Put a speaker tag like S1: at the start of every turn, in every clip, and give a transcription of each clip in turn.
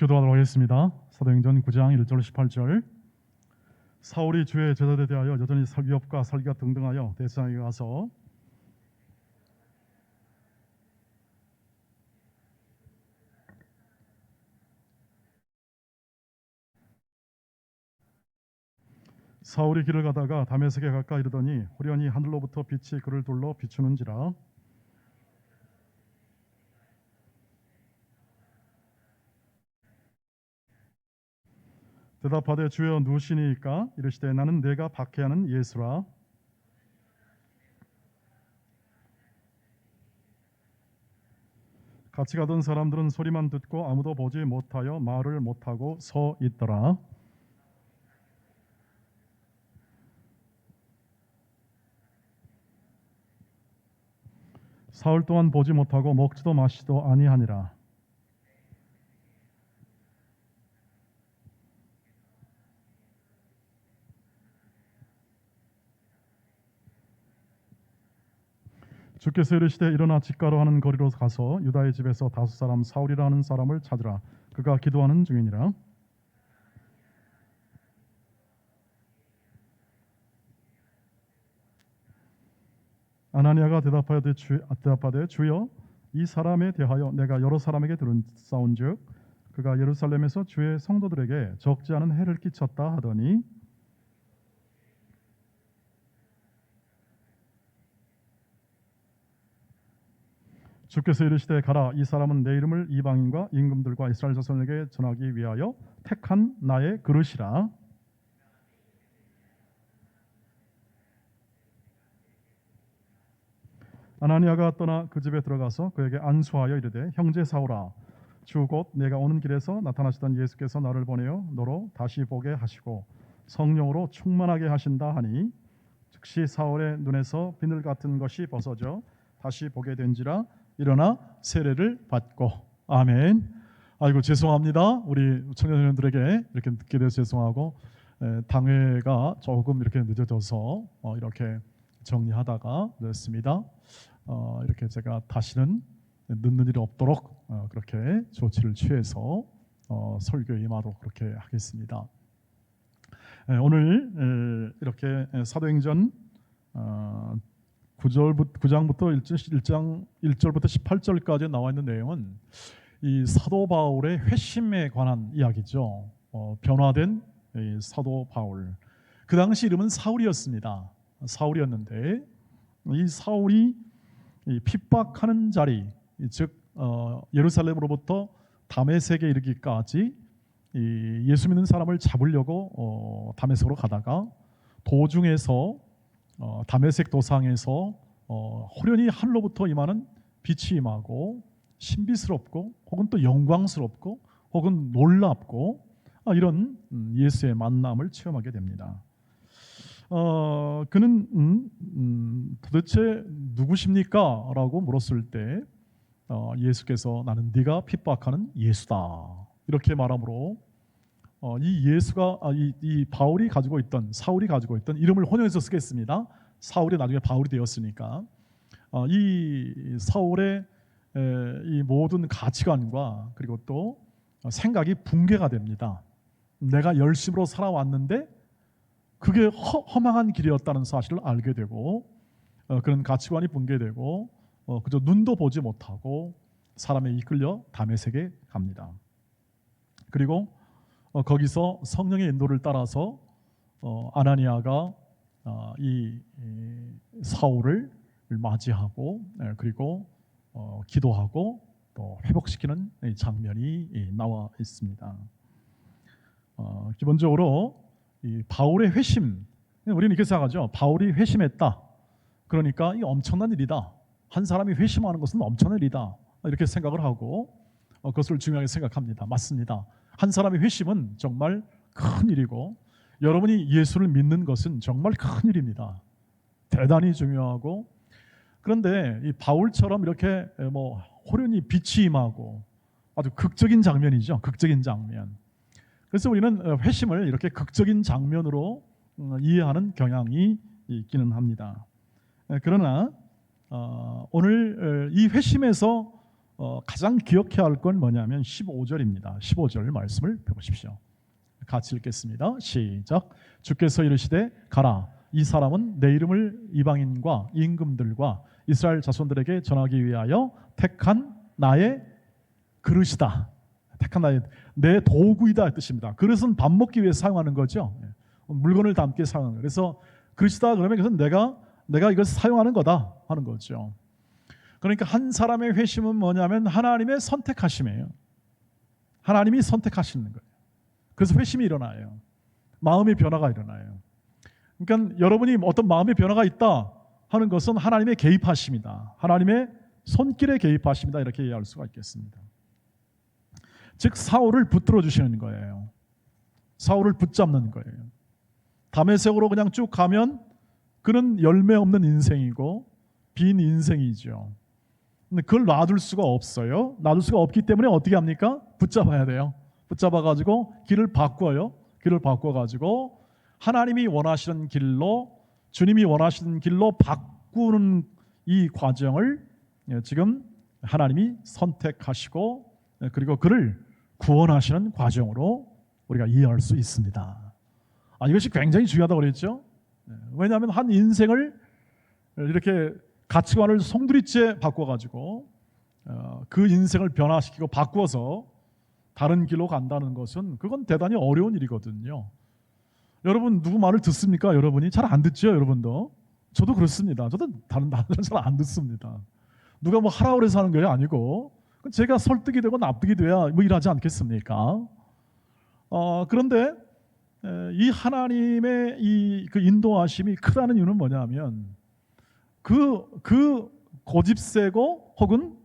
S1: 교도하도록 하겠습니다. 사도행전 9장 1절 18절. 사울이 주의 제자들에 대하여 여전히 설교업과 설교 등등하여 대사장에게 가서 사울이 길을 가다가 다메섹에 가까이 이르더니 호련히 하늘로부터 빛이 그를 둘러 비추는지라. 대답하되 주여 누구시니까? 이르시되 나는 내가 박해하는 예수라. 같이 가던 사람들은 소리만 듣고 아무도 보지 못하여 말을 못하고 서 있더라. 사울 또한 보지 못하고 먹지도 마시지도 아니하니라. 주께서 이르시되 일어나 직가로 하는 거리로 가서 유다의 집에서 다섯 사람 사울이라 하는 사람을 찾으라. 그가 기도하는 중이니라. 아나니아가 대답하되 주여 이 사람에 대하여 내가 여러 사람에게 들은사온즉 그가 예루살렘에서 주의 성도들에게 적지 않은 해를 끼쳤다 하더니 주께서 이르시되 가라. 이 사람은 내 이름을 이방인과 임금들과 이스라엘 자손에게 전하기 위하여 택한 나의 그릇이라. 아나니아가 떠나 그 집에 들어가서 그에게 안수하여 이르되 형제 사울아, 주 곧 내가 오는 길에서 나타나시던 예수께서 나를 보내어 너로 다시 보게 하시고 성령으로 충만하게 하신다 하니 즉시 사울의 눈에서 비늘 같은 것이 벗어져 다시 보게 된지라. 일어나 세례를 받고. 아멘. 아이고 죄송합니다. 우리 청년들에게 이렇게 늦게 돼서 죄송하고 당회가 조금 이렇게 늦어져서 이렇게 정리하다가 늦었습니다. 이렇게 제가 다시는 늦는 일이 없도록 그렇게 조치를 취해서 설교에 임하도록 그렇게 하겠습니다. 오늘 이렇게 사도행전 9장부터 1절부터 18절까지 나와 있는 내용은 이 사도 바울의 회심에 관한 이야기죠. 변화된 이 사도 바울. 그 당시 이름은 사울이었습니다. 사울이었는데 이 사울이 이 핍박하는 자리, 즉 예루살렘으로부터 다메섹에 이르기까지 이 예수 믿는 사람을 잡으려고 다메섹으로 가다가 도중에서 다메섹 도상에서 호련히 하늘로부터 임하는 빛이 임하고 신비스럽고 혹은 또 영광스럽고 혹은 놀랍고 이런 예수의 만남을 체험하게 됩니다. 그는 도대체 누구십니까? 라고 물었을 때 예수께서 나는 네가 핍박하는 예수다 이렇게 말함으로 이 예수가 이 바울이 가지고 있던 사울이 가지고 있던 이름을 혼용해서 쓰겠습니다. 사울이 나중에 바울이 되었으니까 이 사울의 이 모든 가치관과 그리고 또 생각이 붕괴가 됩니다. 내가 열심으로 살아왔는데 그게 허망한 길이었다는 사실을 알게 되고 그런 가치관이 붕괴되고 그저 눈도 보지 못하고 사람에 이끌려 다메섹에 갑니다. 그리고 거기서 성령의 인도를 따라서 아나니아가 이 사울을 맞이하고 그리고 기도하고 또 회복시키는 장면이 나와 있습니다. 기본적으로 이 바울의 회심, 우리는 이렇게 생각하죠. 바울이 회심했다. 그러니까 이 엄청난 일이다. 한 사람이 회심하는 것은 엄청난 일이다. 이렇게 생각을 하고 그것을 중요하게 생각합니다. 맞습니다. 한 사람의 회심은 정말 큰 일이고 여러분이 예수를 믿는 것은 정말 큰 일입니다. 대단히 중요하고 그런데 이 바울처럼 이렇게 호련히 빛이 임하고 아주 극적인 장면이죠. 극적인 장면. 그래서 우리는 회심을 이렇게 극적인 장면으로 이해하는 경향이 있기는 합니다. 그러나 오늘 이 회심에서 가장 기억해야 할 건 뭐냐면 15절입니다. 15절 말씀을 보십시오. 같이 읽겠습니다. 시작. 주께서 이르시되 가라. 이 사람은 내 이름을 이방인과 임금들과 이스라엘 자손들에게 전하기 위하여 택한 나의 그릇이다. 택한 나의 내 도구이다 뜻입니다. 그릇은 밥 먹기 위해 사용하는 거죠. 물건을 담기 위해 사용하는 거예요. 그래서 그릇이다 그러면 그것은 내가 이걸 사용하는 거다 하는 거죠. 그러니까 한 사람의 회심은 뭐냐면 하나님의 선택하심이에요. 하나님이 선택하시는 거예요. 그래서 회심이 일어나요. 마음의 변화가 일어나요. 그러니까 여러분이 어떤 마음의 변화가 있다 하는 것은 하나님의 개입하심이다. 하나님의 손길에 개입하심이다. 이렇게 이해할 수가 있겠습니다. 즉 사울을 붙들어 주시는 거예요. 사울을 붙잡는 거예요. 다메섹으로 그냥 쭉 가면 그는 열매 없는 인생이고 빈 인생이죠. 근데 그걸 놔둘 수가 없어요. 놔둘 수가 없기 때문에 어떻게 합니까? 붙잡아야 돼요. 붙잡아가지고 길을 바꿔요. 길을 바꿔가지고 하나님이 원하시는 길로, 주님이 원하시는 길로 바꾸는 이 과정을 지금 하나님이 선택하시고 그리고 그를 구원하시는 과정으로 우리가 이해할 수 있습니다. 이것이 굉장히 중요하다고 그랬죠. 왜냐하면 한 인생을 이렇게 가치관을 송두리째 바꿔가지고 그 인생을 변화시키고 바꿔서 다른 길로 간다는 것은 그건 대단히 어려운 일이거든요. 여러분 누구 말을 듣습니까? 여러분이 잘 안 듣죠, 여러분도. 저도 그렇습니다. 저도 다른 말을 잘 안 듣습니다. 누가 뭐 하라 그래서 하는 게 아니고 제가 설득이 되고 납득이 돼야 뭐 일하지 않겠습니까? 그런데 이 하나님의 그 인도하심이 크다는 이유는 뭐냐면 그 고집세고 혹은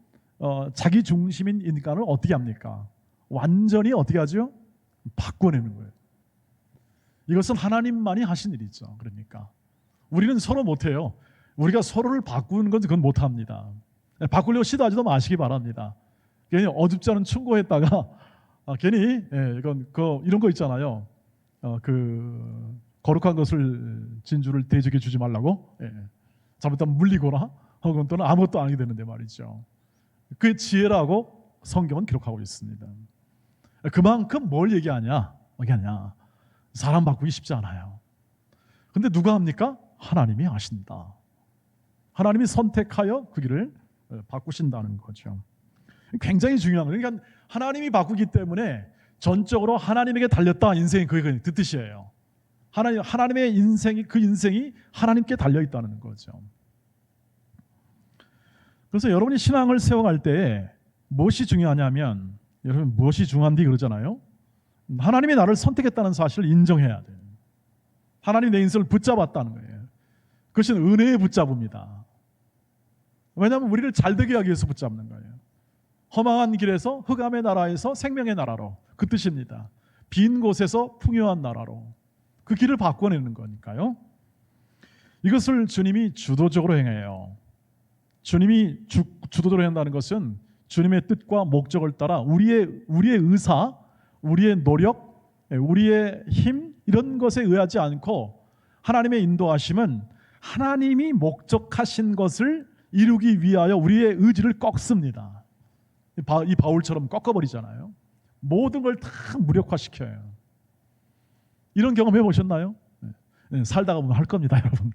S1: 자기 중심인 인간을 어떻게 합니까? 완전히 어떻게 하죠? 바꿔내는 거예요. 이것은 하나님만이 하신 일이죠. 그러니까 우리는 서로 못해요. 우리가 서로를 바꾸는 건 그건 못합니다. 바꾸려고 시도하지도 마시기 바랍니다. 괜히 어줍지 않은 충고했다가 괜히 이건 이런 거 있잖아요. 그 거룩한 것을 진주를 대적해 주지 말라고 잘못하면 물리거나 혹은 또는 아무것도 안 하게 되는데 말이죠. 그게 지혜라고 성경은 기록하고 있습니다. 그만큼 뭘 얘기하냐? 사람 바꾸기 쉽지 않아요. 근데 누가 합니까? 하나님이 하신다. 하나님이 선택하여 그 길을 바꾸신다는 거죠. 굉장히 중요한 거예요. 그러니까 하나님이 바꾸기 때문에 전적으로 하나님에게 달렸다. 인생이 그게 그 뜻이에요. 하나님의 인생이 그 인생이 하나님께 달려 있다는 거죠. 그래서 여러분이 신앙을 세워갈 때 무엇이 중요하냐면 여러분 무엇이 중요한지 그러잖아요. 하나님이 나를 선택했다는 사실을 인정해야 돼요. 하나님이 내 인생을 붙잡았다는 거예요. 그것은 은혜의 붙잡음이다. 왜냐하면 우리를 잘되게 하기 위해서 붙잡는 거예요. 험한 길에서 흑암의 나라에서 생명의 나라로 그 뜻입니다. 빈 곳에서 풍요한 나라로 그 길을 바꿔내는 거니까요. 이것을 주님이 주도적으로 행해요. 주님이 주도적으로 한다는 것은 주님의 뜻과 목적을 따라 우리의 의사, 우리의 노력, 우리의 힘 이런 것에 의하지 않고 하나님의 인도하심은 하나님이 목적하신 것을 이루기 위하여 우리의 의지를 꺾습니다. 이 바울처럼 꺾어버리잖아요. 모든 걸 다 무력화시켜요. 이런 경험 해보셨나요? 살다가 보면 할 겁니다, 여러분.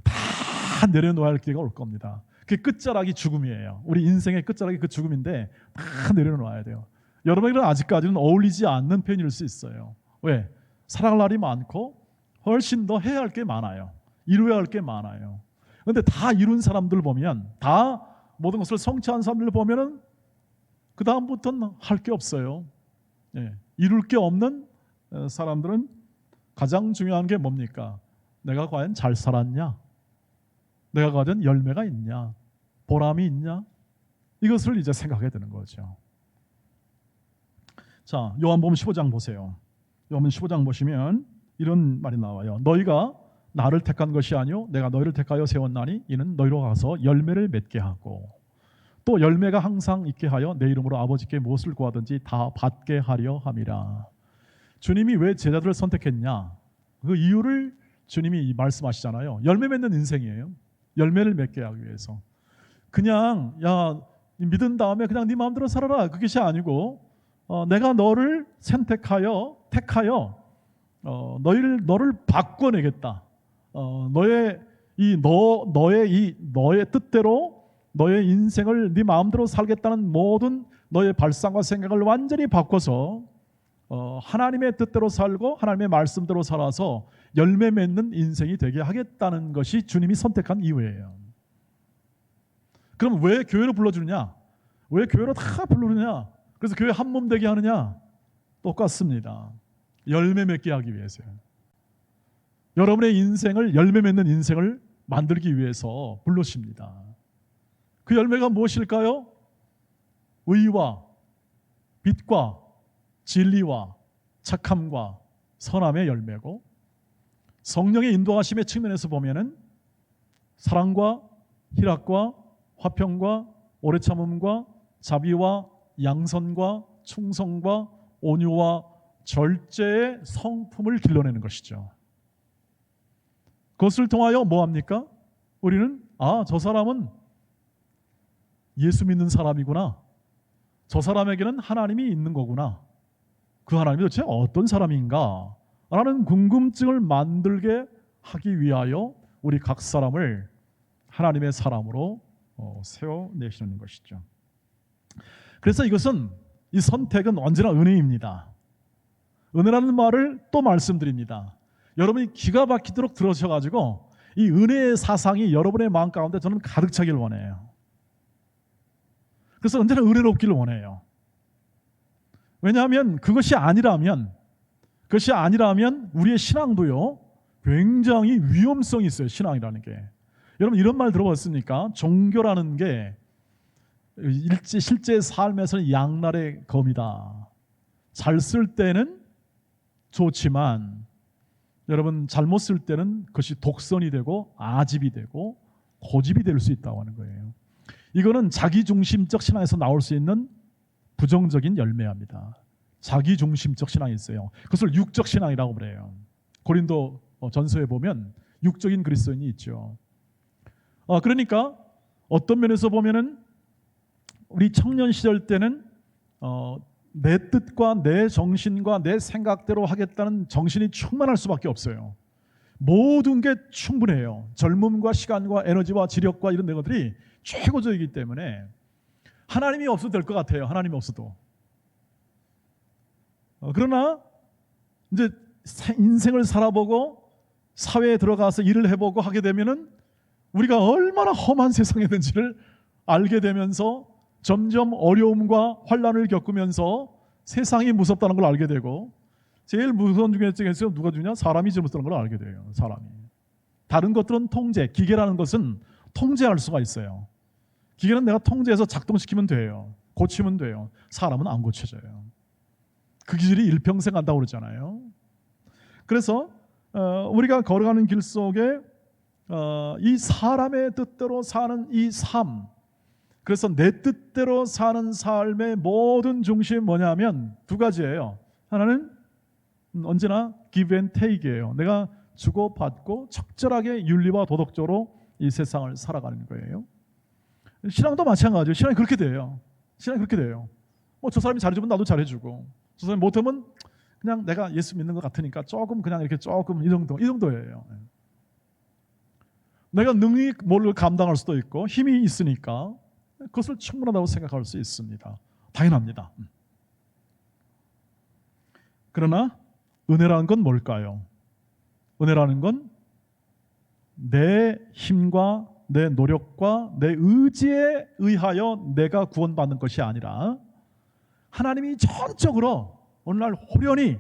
S1: 다 내려놓아야 할 기회가 올 겁니다. 그게 끝자락이 죽음이에요. 우리 인생의 끝자락이 그 죽음인데 다 내려놓아야 돼요. 여러분에게는 아직까지는 어울리지 않는 편일 수 있어요. 왜? 살아갈 날이 많고 훨씬 더 해야 할 게 많아요. 이루어야 할 게 많아요. 그런데 다 이룬 사람들 보면, 다 모든 것을 성취한 사람들 보면은 그 다음부터는 할 게 없어요. 이룰 게 없는 사람들은 가장 중요한 게 뭡니까? 내가 과연 잘 살았냐? 내가 과연 열매가 있냐? 보람이 있냐? 이것을 이제 생각해야 되는 거죠. 자, 요한복음 15장 보세요. 요한복음 15장 보시면 이런 말이 나와요. 너희가 나를 택한 것이 아니요 내가 너희를 택하여 세웠나니 이는 너희로 가서 열매를 맺게 하고 또 열매가 항상 있게 하여 내 이름으로 아버지께 무엇을 구하든지 다 받게 하려 함이라. 주님이 왜 제자들을 선택했냐? 그 이유를 주님이 말씀하시잖아요. 열매 맺는 인생이에요. 열매를 맺게 하기 위해서. 그냥 믿은 다음에 그냥 네 마음대로 살아라. 그것이 아니고 내가 너를 택하여 너를 바꿔내겠다. 너의 뜻대로 너의 인생을 네 마음대로 살겠다는 모든 너의 발상과 생각을 완전히 바꿔서 하나님의 뜻대로 살고 하나님의 말씀대로 살아서 열매 맺는 인생이 되게 하겠다는 것이 주님이 선택한 이유예요. 그럼 왜 교회로 불러주느냐? 왜 교회로 다 부르느냐? 그래서 교회 한 몸 되게 하느냐? 똑같습니다. 열매 맺게 하기 위해서요. 여러분의 인생을 열매 맺는 인생을 만들기 위해서 부르십니다. 그 열매가 무엇일까요? 의와 빛과 진리와 착함과 선함의 열매고, 성령의 인도하심의 측면에서 보면은 사랑과 희락과 화평과 오래 참음과 자비와 양선과 충성과 온유와 절제의 성품을 길러내는 것이죠. 그것을 통하여 뭐합니까? 우리는 저 사람은 예수 믿는 사람이구나. 저 사람에게는 하나님이 있는 거구나. 그 하나님이 도대체 어떤 사람인가? 라는 궁금증을 만들게 하기 위하여 우리 각 사람을 하나님의 사람으로 세워내시는 것이죠. 그래서 이 선택은 언제나 은혜입니다. 은혜라는 말을 또 말씀드립니다. 여러분이 기가 막히도록 들으셔가지고 이 은혜의 사상이 여러분의 마음 가운데 저는 가득 차길 원해요. 그래서 언제나 은혜롭기를 원해요. 왜냐하면 그것이 아니라면 우리의 신앙도요 굉장히 위험성이 있어요. 신앙이라는 게. 여러분 이런 말 들어봤습니까? 종교라는 게 실제 삶에서는 양날의 검이다. 잘 쓸 때는 좋지만 여러분 잘못 쓸 때는 그것이 독선이 되고 아집이 되고 고집이 될 수 있다고 하는 거예요. 이거는 자기중심적 신앙에서 나올 수 있는 부정적인 열매입니다. 자기중심적 신앙이 있어요. 그것을 육적 신앙이라고 그래요. 고린도 전서에 보면 육적인 그리스도인이 있죠. 그러니까 어떤 면에서 보면은 우리 청년 시절 때는 내 뜻과 내 정신과 내 생각대로 하겠다는 정신이 충만할 수밖에 없어요. 모든 게 충분해요. 젊음과 시간과 에너지와 지력과 이런 것들이 최고적이기 때문에 하나님이 없어도 될 것 같아요. 하나님이 없어도. 그러나 이제 인생을 살아보고 사회에 들어가서 일을 해보고 하게 되면은 우리가 얼마나 험한 세상이든지를 알게 되면서 점점 어려움과 환난을 겪으면서 세상이 무섭다는 걸 알게 되고, 제일 무서운 중에서 누가 주냐? 사람이 제일 무섭다는 걸 알게 돼요. 사람이. 다른 것들은 기계라는 것은 통제할 수가 있어요. 기계는 내가 통제해서 작동시키면 돼요. 고치면 돼요. 사람은 안 고쳐져요. 그 기질이 일평생 간다고 그러잖아요. 그래서 우리가 걸어가는 길 속에 이 사람의 뜻대로 사는 이 삶, 그래서 내 뜻대로 사는 삶의 모든 중심이 뭐냐면 두 가지예요. 하나는 언제나 give and take예요. 내가 주고받고 적절하게 윤리와 도덕적으로 이 세상을 살아가는 거예요. 신앙도 마찬가지예요. 신앙이 그렇게 돼요. 저 사람이 잘해주면 나도 잘해주고, 저 사람이 못하면 그냥 내가 예수 믿는 것 같으니까 조금 이 정도예요. 내가 능히 뭘 감당할 수도 있고 힘이 있으니까 그것을 충분하다고 생각할 수 있습니다. 당연합니다. 그러나 은혜라는 건 뭘까요? 은혜라는 건 내 힘과 내 노력과 내 의지에 의하여 내가 구원받는 것이 아니라 하나님이 전적으로 어느 날 호련히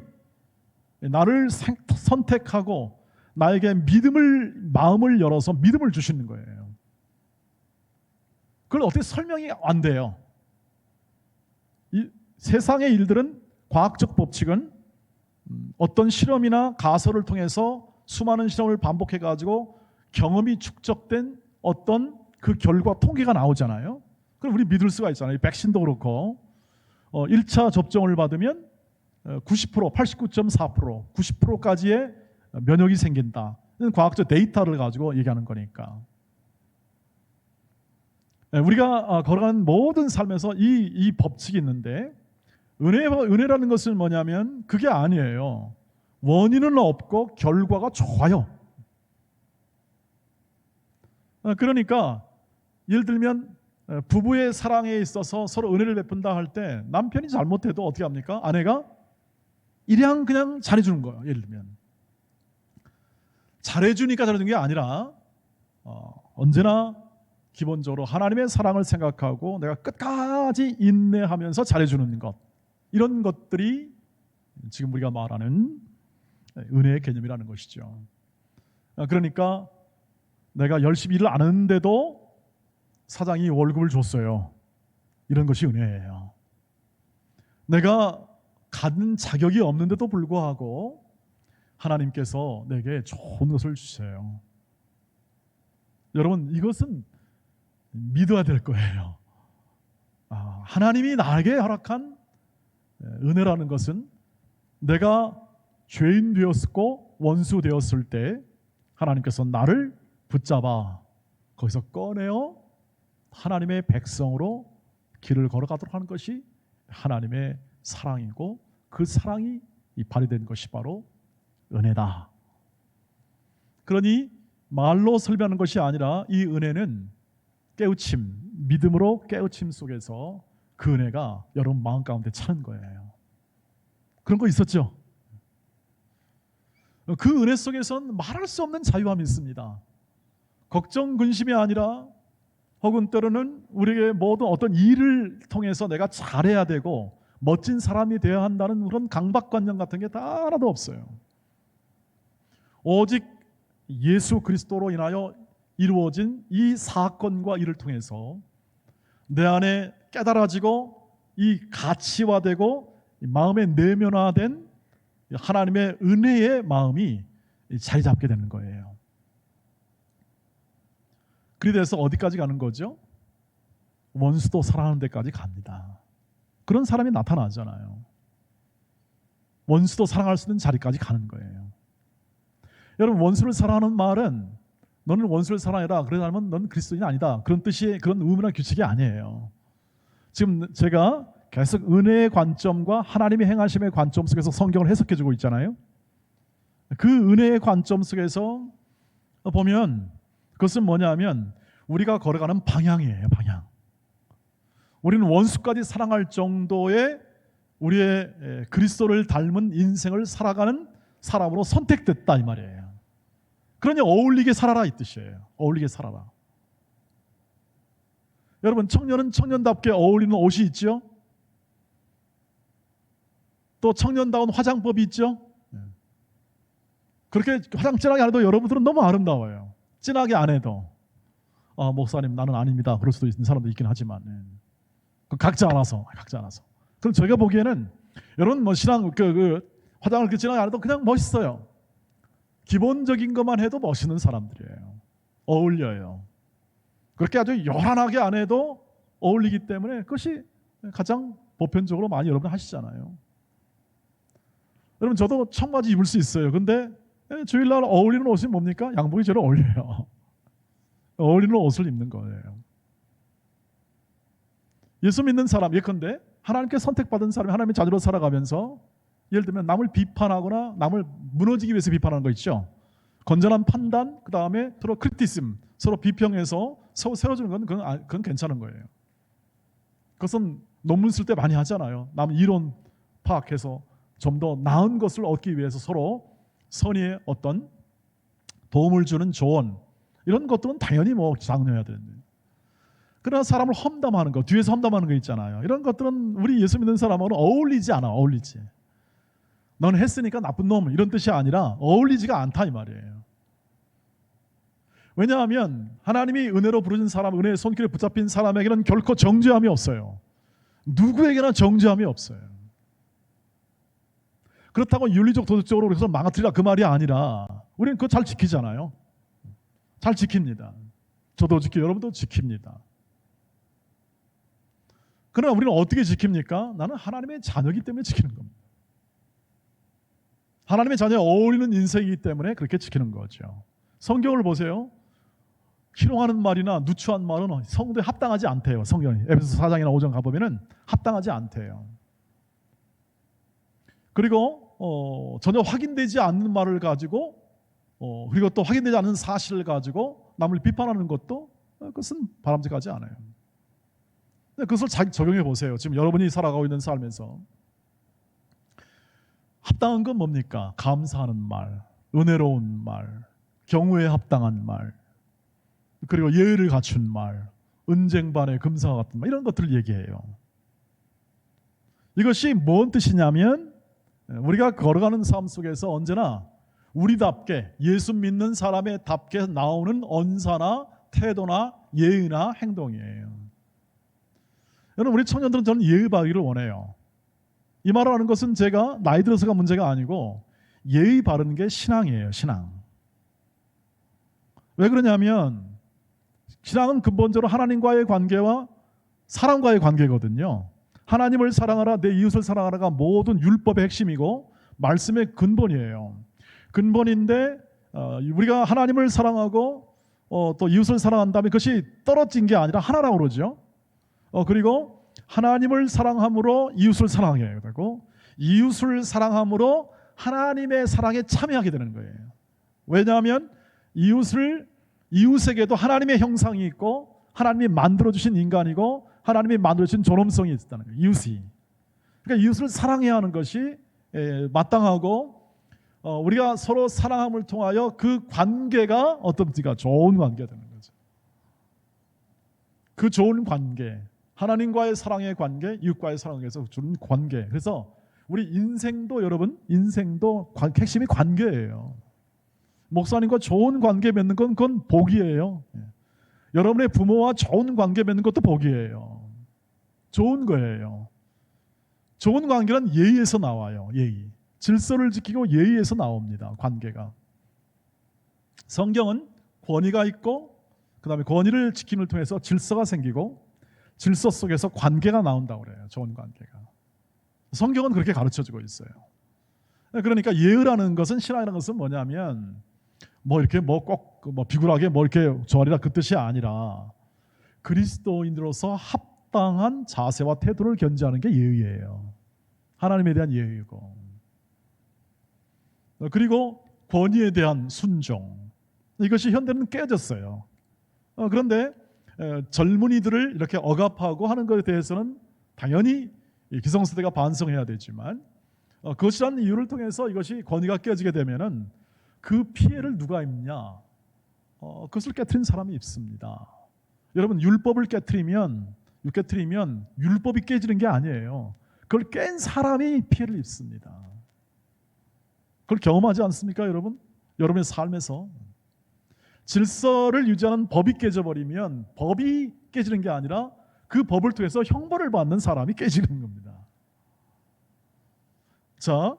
S1: 나를 선택하고 나에게 마음을 열어서 믿음을 주시는 거예요. 그걸 어떻게 설명이 안 돼요. 이 세상의 일들은, 과학적 법칙은 어떤 실험이나 가설을 통해서 수많은 실험을 반복해가지고 경험이 축적된 어떤 그 결과 통계가 나오잖아요. 그럼 우리 믿을 수가 있잖아요. 백신도 그렇고 1차 접종을 받으면 90%, 89.4%, 90%까지의 면역이 생긴다. 이건 과학적 데이터를 가지고 얘기하는 거니까. 우리가 걸어가는 모든 삶에서 이 법칙이 있는데, 은혜라는 것은 뭐냐면 그게 아니에요. 원인은 없고 결과가 좋아요. 그러니까 예를 들면 부부의 사랑에 있어서 서로 은혜를 베푼다 할 때 남편이 잘못해도 어떻게 합니까? 아내가 일양 그냥 잘해주는 거예요. 예를 들면 잘해주니까 잘해주는 게 아니라 언제나 기본적으로 하나님의 사랑을 생각하고 내가 끝까지 인내하면서 잘해주는 것, 이런 것들이 지금 우리가 말하는 은혜의 개념이라는 것이죠. 그러니까 내가 열심히 일을 안 하는데도 사장이 월급을 줬어요. 이런 것이 은혜예요. 내가 갖는 자격이 없는데도 불구하고 하나님께서 내게 좋은 것을 주세요. 여러분, 이것은 믿어야 될 거예요. 하나님이 나에게 허락한 은혜라는 것은 내가 죄인 되었고 원수 되었을 때 하나님께서 나를 붙잡아 거기서 꺼내어 하나님의 백성으로 길을 걸어가도록 하는 것이 하나님의 사랑이고, 그 사랑이 발휘된 것이 바로 은혜다. 그러니 말로 설명하는 것이 아니라 이 은혜는 깨우침, 믿음으로 깨우침 속에서 그 은혜가 여러분 마음 가운데 차는 거예요. 그런 거 있었죠? 그 은혜 속에선 말할 수 없는 자유함이 있습니다. 걱정, 근심이 아니라 혹은 때로는 우리에게 모든 어떤 일을 통해서 내가 잘해야 되고 멋진 사람이 되어야 한다는 그런 강박관념 같은 게 다 하나도 없어요. 오직 예수 그리스도로 인하여 이루어진 이 사건과 일을 통해서 내 안에 깨달아지고 이 가치화되고 마음에 내면화된 하나님의 은혜의 마음이 자리 잡게 되는 거예요. 그래서 어디까지 가는 거죠? 원수도 사랑하는 데까지 갑니다. 그런 사람이 나타나잖아요. 원수도 사랑할 수 있는 자리까지 가는 거예요. 여러분, 원수를 사랑하는 말은 너는 원수를 사랑해라, 그러면 넌 그리스도인이 아니다, 그런 뜻이, 그런 의무나 규칙이 아니에요. 지금 제가 계속 은혜의 관점과 하나님의 행하심의 관점 속에서 성경을 해석해주고 있잖아요. 그 은혜의 관점 속에서 보면 그것은 뭐냐면 우리가 걸어가는 방향이에요. 방향. 우리는 원수까지 사랑할 정도의 우리의 그리스도를 닮은 인생을 살아가는 사람으로 선택됐다, 이 말이에요. 그러니 어울리게 살아라, 이 뜻이에요. 어울리게 살아라. 여러분, 청년은 청년답게 어울리는 옷이 있죠. 또 청년다운 화장법이 있죠. 그렇게 화장 진하게 안 해도 여러분들은 너무 아름다워요. 진하게 안 해도 목사님 나는 아닙니다, 그럴 수도 있는 사람도 있긴 하지만 각자 알아서. 그럼 저희가 보기에는 여러분 뭐 신앙 화장을 그렇게 진하게 안 해도 그냥 멋있어요. 기본적인 것만 해도 멋있는 사람들이에요. 어울려요. 그렇게 아주 요란하게 안 해도 어울리기 때문에 그것이 가장 보편적으로 많이 여러분 하시잖아요. 여러분, 저도 청바지 입을 수 있어요. 근데 주일날 어울리는 옷이 뭡니까? 양복이 저를 어울려요. 어울리는 옷을 입는 거예요. 예수 믿는 사람, 예컨대 하나님께 선택받은 사람이 하나님의 자녀로 살아가면서 예를 들면 남을 비판하거나 남을 무너지기 위해서 비판하는 거 있죠. 건전한 판단, 그 다음에 서로 크리티즘, 서로 비평해서 서로 세워주는 건 그건 괜찮은 거예요. 그것은 논문 쓸 때 많이 하잖아요. 남 이론 파악해서 좀 더 나은 것을 얻기 위해서 서로 선의의 어떤 도움을 주는 조언, 이런 것들은 당연히 장려해야 되는데, 그러나 사람을 험담하는 거, 뒤에서 험담하는 거 있잖아요. 이런 것들은 우리 예수 믿는 사람하고는 어울리지 않아. 어울리지. 너는 했으니까 나쁜 놈, 이런 뜻이 아니라 어울리지가 않다, 이 말이에요. 왜냐하면 하나님이 은혜로 부르신 사람, 은혜의 손길에 붙잡힌 사람에게는 결코 정죄함이 없어요. 누구에게나 정죄함이 없어요. 그렇다고 윤리적 도덕적으로 그래서 망가뜨리라, 그 말이 아니라 우리는 그거 잘 지키잖아요. 잘 지킵니다. 저도 지키고 여러분도 지킵니다. 그러나 우리는 어떻게 지킵니까? 나는 하나님의 자녀이기 때문에 지키는 겁니다. 하나님의 자녀에 어울리는 인생이기 때문에 그렇게 지키는 거죠. 성경을 보세요. 희롱하는 말이나 누추한 말은 성도에 합당하지 않대요. 성경이 에베소 4장이나 5장 가보면은 합당하지 않대요. 그리고 전혀 확인되지 않는 말을 가지고 그리고 또 확인되지 않는 사실을 가지고 남을 비판하는 것도 그것은 바람직하지 않아요. 그것을 적용해 보세요. 지금 여러분이 살아가고 있는 삶에서 합당한 건 뭡니까? 감사하는 말, 은혜로운 말, 경우에 합당한 말, 그리고 예의를 갖춘 말, 은쟁반의 금사와 같은 말, 이런 것들을 얘기해요. 이것이 뭔 뜻이냐면 우리가 걸어가는 삶 속에서 언제나 우리답게 예수 믿는 사람의 답게 나오는 언사나 태도나 예의나 행동이에요. 여러분, 우리 청년들은 저는 예의 바르기를 원해요. 이 말을 하는 것은 제가 나이 들어서가 문제가 아니고 예의 바르는 게 신앙이에요. 신앙. 왜 그러냐면 신앙은 근본적으로 하나님과의 관계와 사람과의 관계거든요. 하나님을 사랑하라, 내 이웃을 사랑하라가 모든 율법의 핵심이고 말씀의 근본이에요. 근본인데 우리가 하나님을 사랑하고 또 이웃을 사랑한다면 그것이 떨어진 게 아니라 하나라고 그러죠. 그리고 하나님을 사랑함으로 이웃을 사랑해야 되고 이웃을 사랑함으로 하나님의 사랑에 참여하게 되는 거예요. 왜냐하면 이웃에게도 하나님의 형상이 있고 하나님이 만들어주신 인간이고 하나님이 만들어주신 존엄성이 있다는 거예요. 이웃이. 그러니까 이웃을 사랑해야 하는 것이 마땅하고 우리가 서로 사랑함을 통하여 그 관계가 어떻습니까? 좋은 관계가 되는 거죠. 그 좋은 관계, 하나님과의 사랑의 관계, 이웃과의 사랑에서 주는 관계. 그래서 우리 인생도 여러분, 인생도 핵심이 관계예요. 목사님과 좋은 관계 맺는 건 그건 복이에요. 여러분의 부모와 좋은 관계 맺는 것도 복이에요. 좋은 거예요. 좋은 관계는 예의에서 나와요. 예의. 질서를 지키고 예의에서 나옵니다. 관계가. 성경은 권위가 있고 그 다음에 권위를 지킴을 통해서 질서가 생기고 질서 속에서 관계가 나온다고 그래요. 좋은 관계가. 성경은 그렇게 가르쳐주고 있어요. 그러니까 예의라는 것은, 신앙이라는 것은 뭐냐면 이렇게 꼭 비굴하게 이렇게 저리라 그 뜻이 아니라 그리스도인으로서 합당한 자세와 태도를 견지하는 게 예의예요. 하나님에 대한 예의고, 그리고 권위에 대한 순종. 이것이 현대는 깨졌어요. 그런데 젊은이들을 이렇게 억압하고 하는 것에 대해서는 당연히 기성세대가 반성해야 되지만 그것이라는 이유를 통해서 이것이 권위가 깨지게 되면은 그 피해를 누가 입냐? 그것을 깨트린 사람이 있습니다. 여러분, 율법을 깨트리면 율법이 깨지는 게 아니에요. 그걸 깬 사람이 피해를 입습니다. 그걸 경험하지 않습니까, 여러분? 여러분의 삶에서 질서를 유지하는 법이 깨져버리면 법이 깨지는 게 아니라 그 법을 통해서 형벌을 받는 사람이 깨지는 겁니다. 자,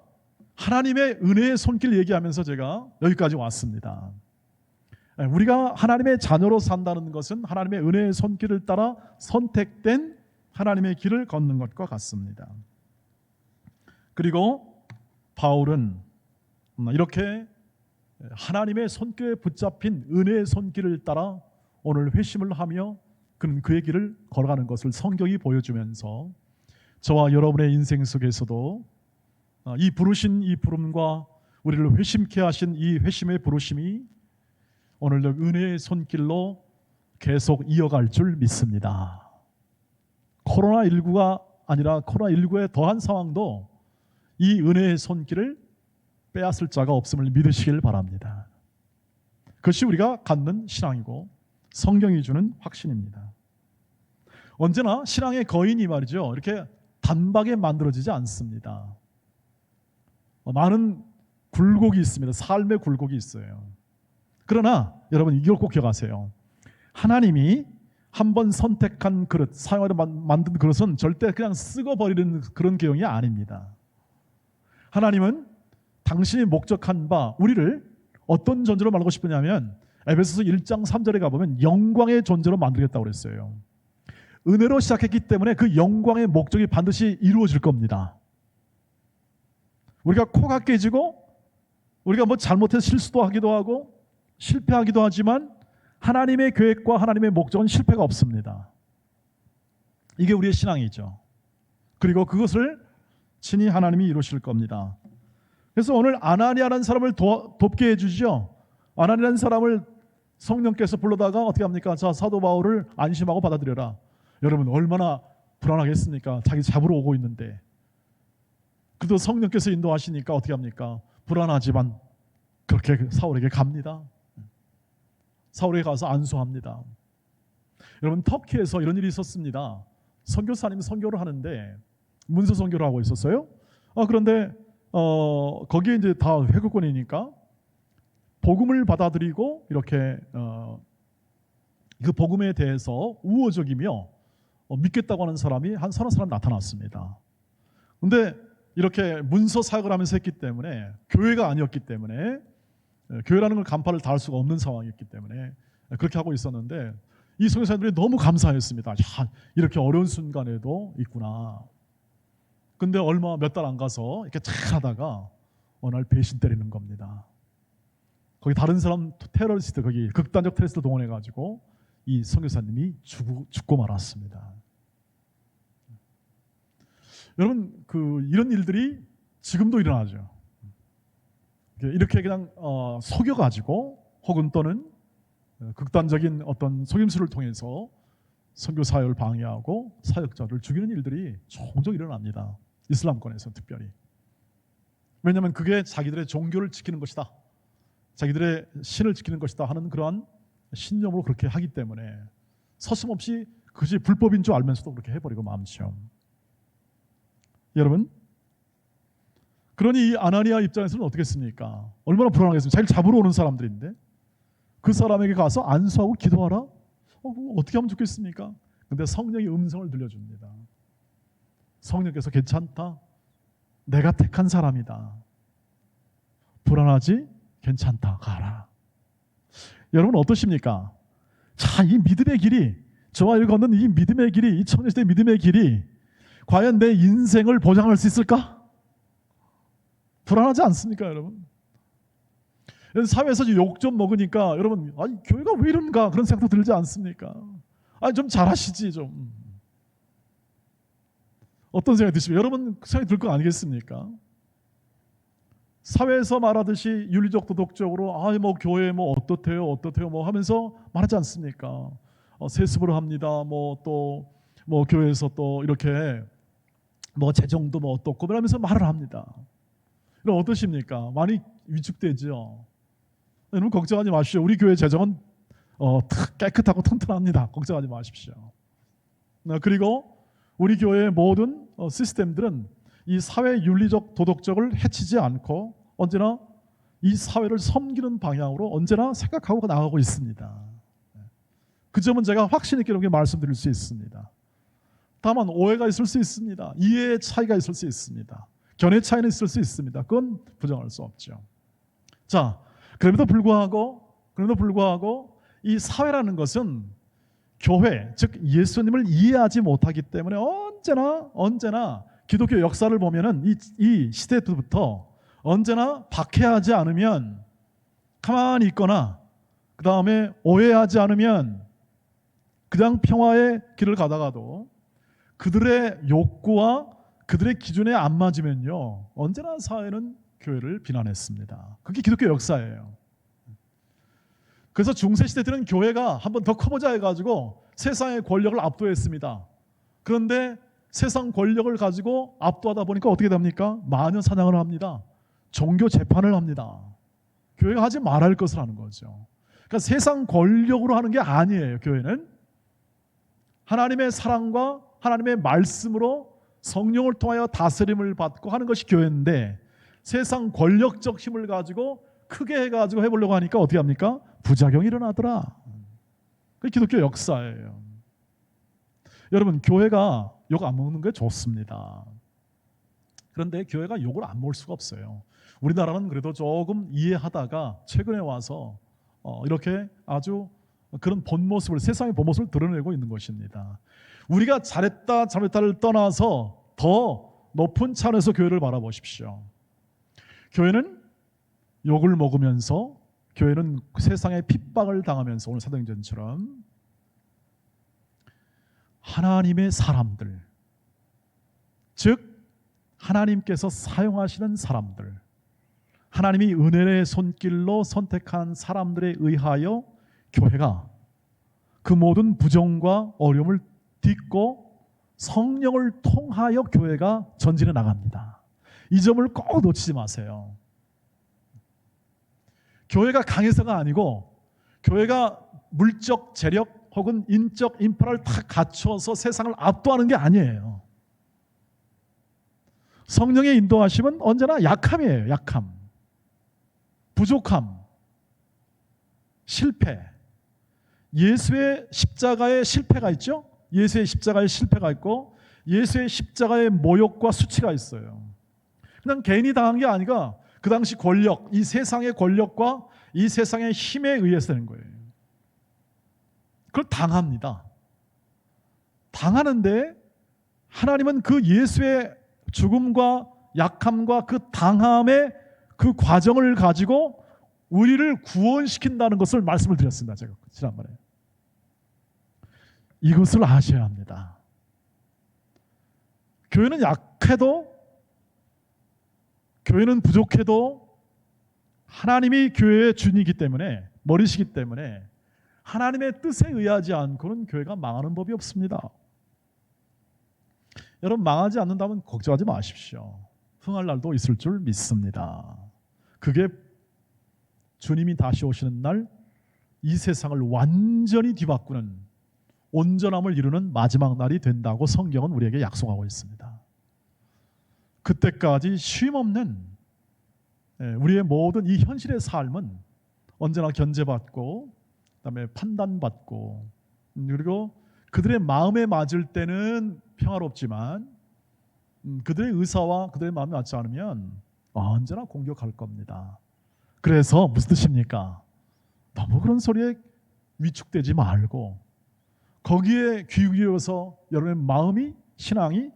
S1: 하나님의 은혜의 손길 얘기하면서 제가 여기까지 왔습니다. 우리가 하나님의 자녀로 산다는 것은 하나님의 은혜의 손길을 따라 선택된 하나님의 길을 걷는 것과 같습니다. 그리고 바울은 이렇게 하나님의 손길에 붙잡힌 은혜의 손길을 따라 오늘 회심을 하며 그는 그의 길을 걸어가는 것을 성경이 보여주면서 저와 여러분의 인생 속에서도 이 부르신 이 부름과 우리를 회심케 하신 이 회심의 부르심이 오늘도 은혜의 손길로 계속 이어갈 줄 믿습니다. 코로나19가 아니라 코로나19에 더한 상황도 이 은혜의 손길을 빼앗을 자가 없음을 믿으시길 바랍니다. 그것이 우리가 갖는 신앙이고 성경이 주는 확신입니다. 언제나 신앙의 거인이 말이죠, 이렇게 단박에 만들어지지 않습니다. 많은 굴곡이 있습니다. 삶의 굴곡이 있어요. 그러나 여러분, 이걸 꼭 기억하세요. 하나님이 한번 선택한 그릇, 사용하려 만든 그릇은 절대 그냥 쓰고 버리는 그런 계용이 아닙니다. 하나님은 당신이 목적한 바 우리를 어떤 존재로 만들고 싶으냐면 에베소서 1장 3절에 가보면 영광의 존재로 만들겠다고 그랬어요. 은혜로 시작했기 때문에 그 영광의 목적이 반드시 이루어질 겁니다. 우리가 코가 깨지고 우리가 잘못해서 실수도 하기도 하고 실패하기도 하지만 하나님의 계획과 하나님의 목적은 실패가 없습니다. 이게 우리의 신앙이죠. 그리고 그것을 친히 하나님이 이루실 겁니다. 그래서 오늘 아나니아라는 사람을 돕게 해주죠. 아나니아라는 사람을 성령께서 불러다가 어떻게 합니까? 자, 사도 바울을 안심하고 받아들여라. 여러분 얼마나 불안하겠습니까? 자기 잡으러 오고 있는데. 그래도 성령께서 인도하시니까 어떻게 합니까? 불안하지만 그렇게 사울에게 갑니다. 사울에게 가서 안수합니다. 여러분 터키에서 이런 일이 있었습니다. 선교사님이 선교를 하는데 문서 선교를 하고 있었어요. 그런데 거기에 이제 다 회국권이니까 복음을 받아들이고 이렇게 그 복음에 대해서 우호적이며 믿겠다고 하는 사람이 한 서너 사람 나타났습니다. 근데 이렇게 문서 사역을 하면서 했기 때문에 교회가 아니었기 때문에 교회라는 걸 간판을 달 수가 없는 상황이었기 때문에 그렇게 하고 있었는데 이 선교사님들이 너무 감사했습니다. 야, 이렇게 어려운 순간에도 있구나. 근데 얼마 몇 달 안 가서 이렇게 잘 하다가 어느 날 배신 때리는 겁니다. 거기 다른 사람 테러리스트, 거기 극단적 테러리스트 동원해가지고 이 선교사님이 죽고 말았습니다. 여러분 이런 일들이 지금도 일어나죠. 이렇게 그냥 속여가지고 혹은 또는 극단적인 어떤 속임수를 통해서 선교 사역을 방해하고 사역자를 죽이는 일들이 종종 일어납니다. 이슬람권에서 특별히. 왜냐하면 그게 자기들의 종교를 지키는 것이다, 자기들의 신을 지키는 것이다 하는 그러한 신념으로 그렇게 하기 때문에 서슴없이 그것이 불법인 줄 알면서도 그렇게 해버리고 마음처럼. 여러분, 그러니 이 아나니아 입장에서는 어떻겠습니까? 얼마나 불안하겠습니까? 자기를 잡으러 오는 사람들인데 그 사람에게 가서 안수하고 기도하라? 어떻게 하면 좋겠습니까? 근데 성령이 음성을 들려줍니다. 성령께서 괜찮다, 내가 택한 사람이다, 불안하지? 괜찮다, 가라. 여러분 어떠십니까? 자, 이 믿음의 길이, 저와 일 걷는 이 믿음의 길이, 이 청년시대의 믿음의 길이 과연 내 인생을 보장할 수 있을까? 불안하지 않습니까, 여러분? 사회에서 욕 좀 먹으니까 여러분, 아니 교회가 왜 이런가 그런 생각도 들지 않습니까? 아니 좀 잘하시지 좀. 어떤 생각이 드십니까? 여러분 그 생각이 들 거 아니겠습니까? 사회에서 말하듯이 윤리적 도덕적으로 뭐 교회 뭐 어떻대요 뭐 하면서 말하지 않습니까? 세습을 합니다. 또 교회에서 또 이렇게 뭐 재정도 뭐 어떻고 그러면서 말을 합니다. 그럼 어떠십니까? 많이 위축되죠. 여러분 걱정하지 마십시오. 우리 교회 재정은 깨끗하고 튼튼합니다. 걱정하지 마십시오. 그리고 우리 교회의 모든 시스템들은 이 사회 윤리적 도덕적을 해치지 않고 언제나 이 사회를 섬기는 방향으로 언제나 생각하고 나가고 있습니다. 그 점은 제가 확신 있게 이렇게 말씀드릴 수 있습니다. 다만 오해가 있을 수 있습니다. 이해의 차이가 있을 수 있습니다. 견해 차이는 있을 수 있습니다. 그건 부정할 수 없죠. 자, 그럼에도 불구하고 이 사회라는 것은 교회, 즉 예수님을 이해하지 못하기 때문에 언제나 기독교 역사를 보면은 이 시대 때부터 언제나 박해하지 않으면 가만히 있거나 그 다음에 오해하지 않으면 그냥 평화의 길을 가다가도 그들의 욕구와 그들의 기준에 안 맞으면요 언제나 사회는 교회를 비난했습니다. 그게 기독교 역사예요. 그래서 중세시대 때는 교회가 한번 더 커보자 해가지고 세상의 권력을 압도했습니다. 그런데 세상 권력을 가지고 압도하다 보니까 어떻게 됩니까? 마녀 사냥을 합니다. 종교 재판을 합니다. 교회가 하지 말아야 할 것을 하는 거죠. 그러니까 세상 권력으로 하는 게 아니에요. 교회는 하나님의 사랑과 하나님의 말씀으로 성령을 통하여 다스림을 받고 하는 것이 교회인데 세상 권력적 힘을 가지고 크게 해가지고 해보려고 하니까 어떻게 합니까? 부작용이 일어나더라. 그게 기독교 역사예요. 여러분 교회가 욕 안 먹는 게 좋습니다. 그런데 교회가 욕을 안 먹을 수가 없어요. 우리나라는 그래도 조금 이해하다가 최근에 와서 이렇게 아주 그런 본 모습을, 세상의 본 모습을 드러내고 있는 것입니다. 우리가 잘했다를 떠나서 더 높은 차원에서 교회를 바라보십시오. 교회는 욕을 먹으면서
S2: 교회는 세상의 핍박을 당하면서 오늘 사도행전처럼 하나님의 사람들, 즉 하나님께서 사용하시는 사람들, 하나님이 은혜의 손길로 선택한 사람들에 의하여 교회가 그 모든 부정과 어려움을 딛고 성령을 통하여 교회가 전진해 나갑니다. 이 점을 꼭 놓치지 마세요. 교회가 강해서가 아니고 교회가 물적 재력 혹은 인적 인프라를 다 갖춰서 세상을 압도하는 게 아니에요. 성령의 인도하심은 언제나 약함이에요. 약함, 부족함, 실패. 예수의 십자가에 실패가 있죠. 예수의 십자가에 실패가 있고 예수의 십자가의 모욕과 수치가 있어요. 그냥 개인이 당한 게 아니라 그 당시 권력, 이 세상의 권력과 이 세상의 힘에 의해서 되는 거예요. 그걸 당합니다. 당하는데 하나님은 그 예수의 죽음과 약함과 그 당함의 그 과정을 가지고 우리를 구원시킨다는 것을 말씀을 드렸습니다. 제가 지난번에. 이것을 아셔야 합니다. 교회는 약해도, 교회는 부족해도 하나님이 교회의 주인이기 때문에, 머리시기 때문에 하나님의 뜻에 의하지 않고는 교회가 망하는 법이 없습니다. 여러분, 망하지 않는다면 걱정하지 마십시오. 흥할 날도 있을 줄 믿습니다. 그게 주님이 다시 오시는 날 이 세상을 완전히 뒤바꾸는 온전함을 이루는 마지막 날이 된다고 성경은 우리에게 약속하고 있습니다. 그때까지 쉼없는 우리의 모든 이 현실의 삶은 언제나 견제받고 그다음에 판단받고 그리고 그들의 마음에 맞을 때는 평화롭지만 그들의 의사와 그들의 마음에 맞지 않으면 언제나 공격할 겁니다. 그래서 무슨 뜻입니까? 너무 그런 소리에 위축되지 말고 거기에 귀 기울여서 여러분의 마음이, 신앙이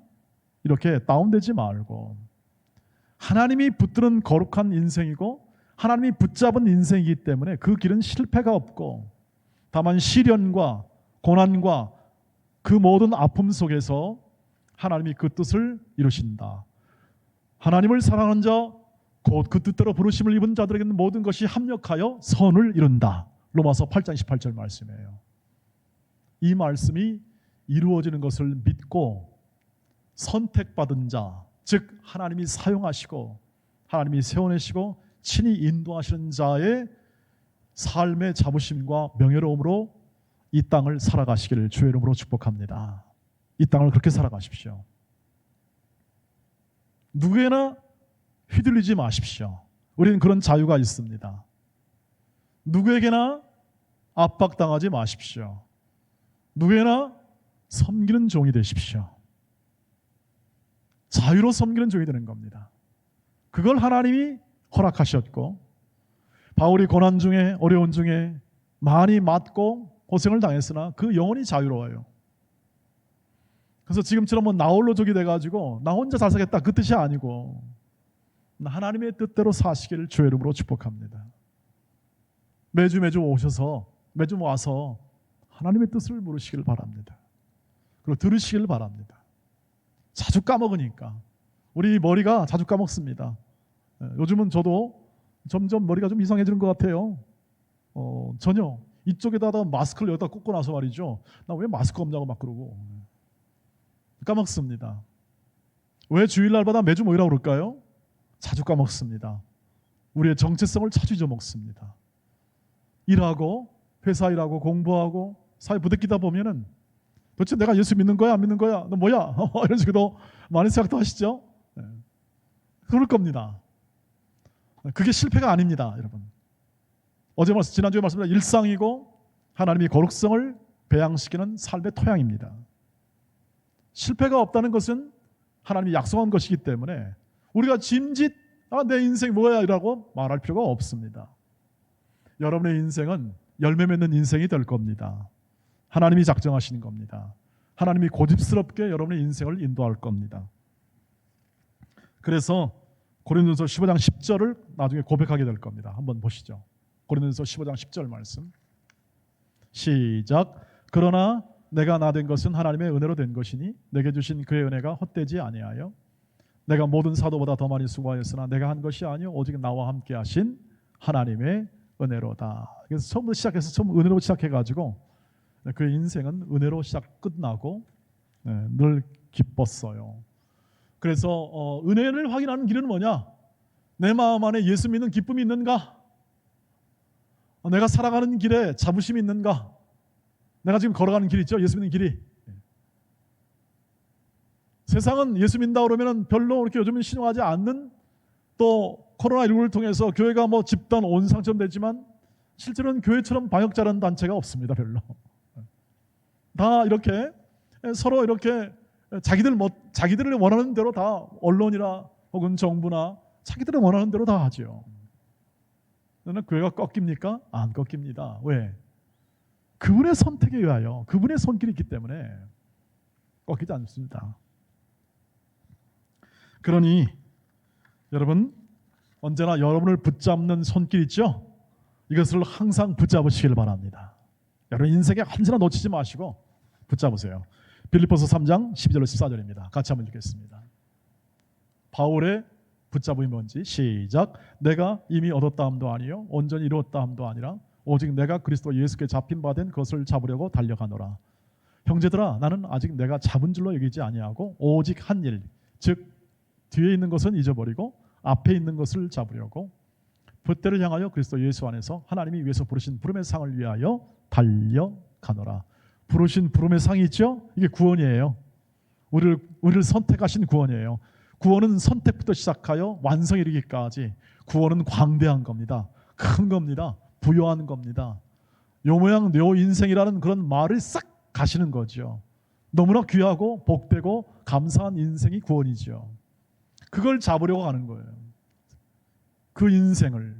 S2: 이렇게 다운되지 말고 하나님이 붙드는 거룩한 인생이고 하나님이 붙잡은 인생이기 때문에 그 길은 실패가 없고 다만 시련과 고난과 그 모든 아픔 속에서 하나님이 그 뜻을 이루신다. 하나님을 사랑하는 자 곧 그 뜻대로 부르심을 입은 자들에게는 모든 것이 합력하여 선을 이룬다. 로마서 8장 18절 말씀이에요. 이 말씀이 이루어지는 것을 믿고 선택받은 자, 즉 하나님이 사용하시고 하나님이 세워내시고 친히 인도하시는 자의 삶의 자부심과 명예로움으로 이 땅을 살아가시기를 주의 이름으로 축복합니다. 이 땅을 그렇게 살아가십시오. 누구에나 휘둘리지 마십시오. 우리는 그런 자유가 있습니다. 누구에게나 압박당하지 마십시오. 누구에나 섬기는 종이 되십시오. 자유로 섬기는 종이 되는 겁니다. 그걸 하나님이 허락하셨고 바울이 고난 중에 어려운 중에 많이 맞고 고생을 당했으나 그 영혼이 자유로워요. 그래서 지금처럼 뭐 나홀로족이 돼가지고 나 혼자 잘 살겠다 그 뜻이 아니고 하나님의 뜻대로 사시기를 주의 이름으로 축복합니다. 매주 오셔서 매주 와서 하나님의 뜻을 물으시길 바랍니다. 그리고 들으시길 바랍니다. 자주 까먹으니까 우리 머리가 자주 까먹습니다. 요즘은 저도 점점 머리가 좀 이상해지는 것 같아요. 전혀 이쪽에다가 마스크를 여기다 꽂고 나서 말이죠. 나 왜 마스크 없냐고 막 그러고 까먹습니다. 왜 주일날마다 매주 모이라고 그럴까요? 자주 까먹습니다. 우리의 정체성을 자주 잊어먹습니다. 일하고 회사 일하고 공부하고 사회 부대끼다 보면은 도대체 내가 예수 믿는 거야 안 믿는 거야 너 뭐야 이런 식으로 많이 생각도 하시죠? 그럴 겁니다. 그게 실패가 아닙니다, 여러분. 지난주에 말씀드린 일상이고 하나님이 거룩성을 배양시키는 삶의 토양입니다. 실패가 없다는 것은 하나님이 약속한 것이기 때문에 우리가 짐짓 내 인생 뭐야 이라고 말할 필요가 없습니다. 여러분의 인생은 열매 맺는 인생이 될 겁니다. 하나님이 작정하시는 겁니다. 하나님이 고집스럽게 여러분의 인생을 인도할 겁니다. 그래서 고린도서 15장 10절을 나중에 고백하게 될 겁니다. 한번 보시죠. 고린도서 15장 10절 말씀. 시작. 그러나 내가 나 된 것은 하나님의 은혜로 된 것이니 내게 주신 그의 은혜가 헛되지 아니하여 내가 모든 사도보다 더 많이 수고하였으나 내가 한 것이 아니요 오직 나와 함께 하신 하나님의 은혜로다. 그래서 처음부터 시작해서 처음 은혜로 시작해가지고 그 인생은 은혜로 끝나고 늘 기뻤어요. 그래서 은혜를 확인하는 길은 뭐냐? 내 마음 안에 예수 믿는 기쁨이 있는가? 내가 살아가는 길에 자부심이 있는가? 내가 지금 걸어가는 길 있죠? 예수 믿는 길이. 세상은 예수 믿는다 그러면 별로 그렇게 요즘은 신용하지 않는, 또 코로나19를 통해서 교회가 뭐 집단 온상처럼 되지만 실제로는 교회처럼 방역 잘하는 단체가 없습니다. 별로. 다 이렇게 서로 이렇게 자기들을 원하는 대로 다 언론이나 혹은 정부나 자기들을 원하는 대로 다 하죠. 그러나 교회가 꺾입니까? 안 꺾입니다. 왜? 그분의 선택에 의하여 그분의 손길이 있기 때문에 꺾이지 않습니다. 그러니 여러분, 언제나 여러분을 붙잡는 손길 있죠? 이것을 항상 붙잡으시길 바랍니다. 여러분 인생에 언제나 놓치지 마시고 붙잡으세요. 빌립보서 3장 12절 14절입니다. 같이 한번 읽겠습니다. 바울의 붙잡음이 뭔지 시작. 내가 이미 얻었다 함도 아니요 온전히 이루었다 함도 아니라 오직 내가 그리스도 예수께 잡힌 바 된 것을 잡으려고 달려가노라. 형제들아, 나는 아직 내가 잡은 줄로 여기지 아니하고 오직 한 일, 즉 뒤에 있는 것은 잊어버리고 앞에 있는 것을 잡으려고 붓대를 향하여 그리스도 예수 안에서 하나님이 위에서 부르신 부름의 상을 위하여 달려가노라. 부르신 부름의 상이 있죠? 이게 구원이에요. 우리를 선택하신 구원이에요. 구원은 선택부터 시작하여 완성에 이르기까지 구원은 광대한 겁니다. 큰 겁니다. 부요한 겁니다. 요 모양 요 인생이라는 그런 말을 싹 가시는 거죠. 너무나 귀하고 복되고 감사한 인생이 구원이죠. 그걸 잡으려고 하는 거예요. 그 인생을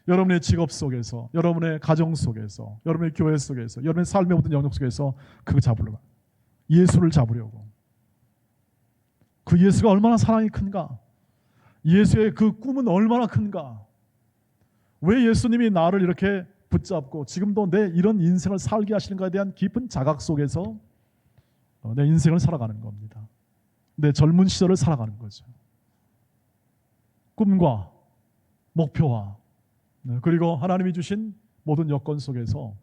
S2: 여러분의 직업 속에서, 여러분의 가정 속에서, 여러분의 교회 속에서, 여러분의 삶의 모든 영역 속에서 그거 잡으려고, 예수를 잡으려고. 그 예수가 얼마나 사랑이 큰가? 예수의 그 꿈은 얼마나 큰가? 왜 예수님이 나를 이렇게 붙잡고 지금도 내 이런 인생을 살게 하시는가에 대한 깊은 자각 속에서 내 인생을 살아가는 겁니다. 내 젊은 시절을 살아가는 거죠. 꿈과 목표와 그리고 하나님이 주신 모든 여건 속에서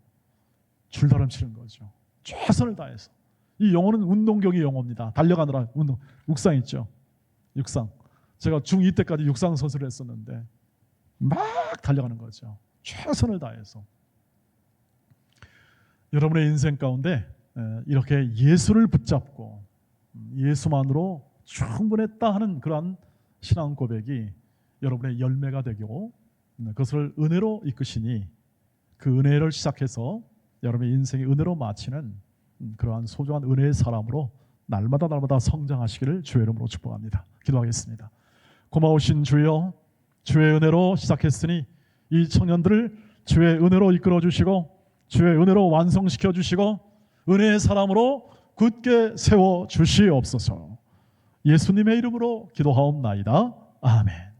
S2: 줄다름치는 거죠. 최선을 다해서. 이 영어는 운동경의 영어입니다. 달려가느라 운동. 육상 있죠. 육상. 제가 중2 때까지 육상 선수를 했었는데 막 달려가는 거죠. 최선을 다해서. 여러분의 인생 가운데 이렇게 예수를 붙잡고 예수만으로 충분했다 하는 그러한 신앙 고백이 여러분의 열매가 되고 그것을 은혜로 이끄시니 그 은혜를 시작해서 여러분의 인생이 은혜로 마치는 그러한 소중한 은혜의 사람으로 날마다 성장하시기를 주의 이름으로 축복합니다. 기도하겠습니다. 고마우신 주여, 주의 은혜로 시작했으니 이 청년들을 주의 은혜로 이끌어 주시고 주의 은혜로 완성시켜 주시고 은혜의 사람으로 굳게 세워 주시옵소서. 예수님의 이름으로 기도하옵나이다. 아멘.